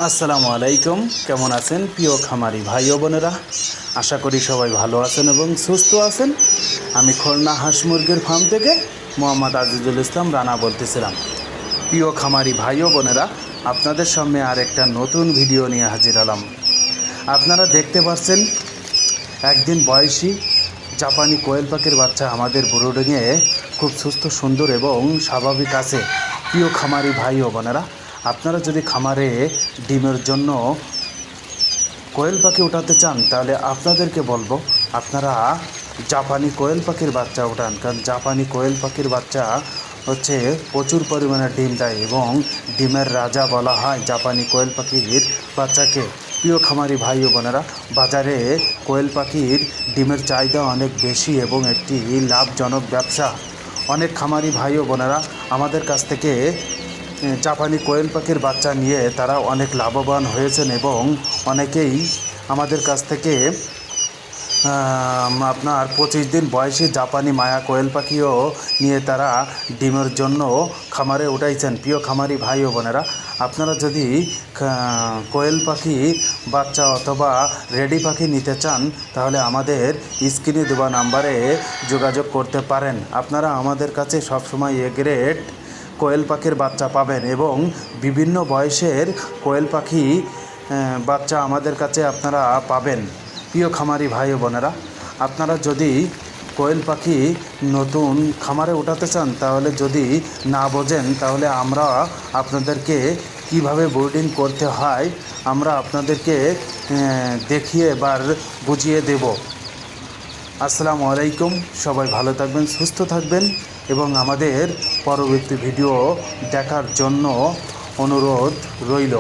আসসালামু আলাইকুম। কেমন আছেন প্রিয় খামারি ভাই ও বোনেরা? আশা করি সবাই ভালো আছেন এবং সুস্থ আছেন। আমি খুলনা হাঁস মুরগির ফার্ম থেকে মোহাম্মদ আজিজুল ইসলাম রানা বলতেছিলাম। প্রিয় খামারি ভাই ও বোনেরা, আপনাদের সামনে আর একটা নতুন ভিডিও নিয়ে হাজির হলাম। আপনারা দেখতে পাচ্ছেন একদিন বয়সী জাপানি কোয়েল পাখির বাচ্চা আমাদের ব্রুডিংয়ে খুব সুস্থ, সুন্দর এবং স্বাভাবিক আছে। প্রিয় খামারি ভাই ও বোনেরা, আপনারা যদি খামারে ডিমের জন্য কোয়েল পাখি উঠাতে চান তাহলে আপনাদেরকে বলবো আপনারা জাপানি কোয়েল পাখির বাচ্চা উঠান। কারণ জাপানি কোয়েল পাখির বাচ্চা হচ্ছে প্রচুর পরিমাণে ডিম দেয় এবং ডিমের রাজা বলা হয় জাপানি কোয়েল পাখির বাচ্চাকে। প্রিয় খামারি ভাই ও বোনেরা, বাজারে কোয়েল পাখির ডিমের চাহিদা অনেক বেশি এবং একটি লাভজনক ব্যবসা। অনেক খামারি ভাই ও বোনেরা আমাদের কাছ থেকে জাপানি কোয়েল পাখির বাচ্চা নিয়ে তারা অনেক লাভবান হয়েছেন এবং অনেকেই আমাদের কাছ থেকে আপনার 25 দিন বয়সী জাপানি মায়া কোয়েল পাখিও নিয়ে তারা ডিমের জন্য খামারে উঠাইছেন। প্রিয় খামারি ভাই ও বোনেরা, আপনারা যদি কোয়েল পাখি বাচ্চা অথবা রেডি পাখি নিতে চান তাহলে আমাদের স্ক্রিনে দেওয়া নাম্বারে যোগাযোগ করতে পারেন। আপনারা আমাদের কাছে সবসময় এ গ্রেড কোয়েল পাখির বাচ্চা পাবেন এবং বিভিন্ন বয়সের কোয়েল পাখি বাচ্চা আমাদের কাছে আপনারা পাবেন। প্রিয় খামারি ভাই ও বোনেরা, আপনারা যদি কোয়েল পাখি নতুন খামারে উঠাতে চান তাহলে যদি না বোঝেন তাহলে আমরা আপনাদেরকে কিভাবে ব্রিডিং করতে হয় আমরা আপনাদেরকে দেখিয়ে এবার বুঝিয়ে দেব। আসসালামু আলাইকুম। সবাই ভালো থাকবেন, সুস্থ থাকবেন এবং আমাদের পরবর্তী ভিডিও দেখার জন্য অনুরোধ রইল।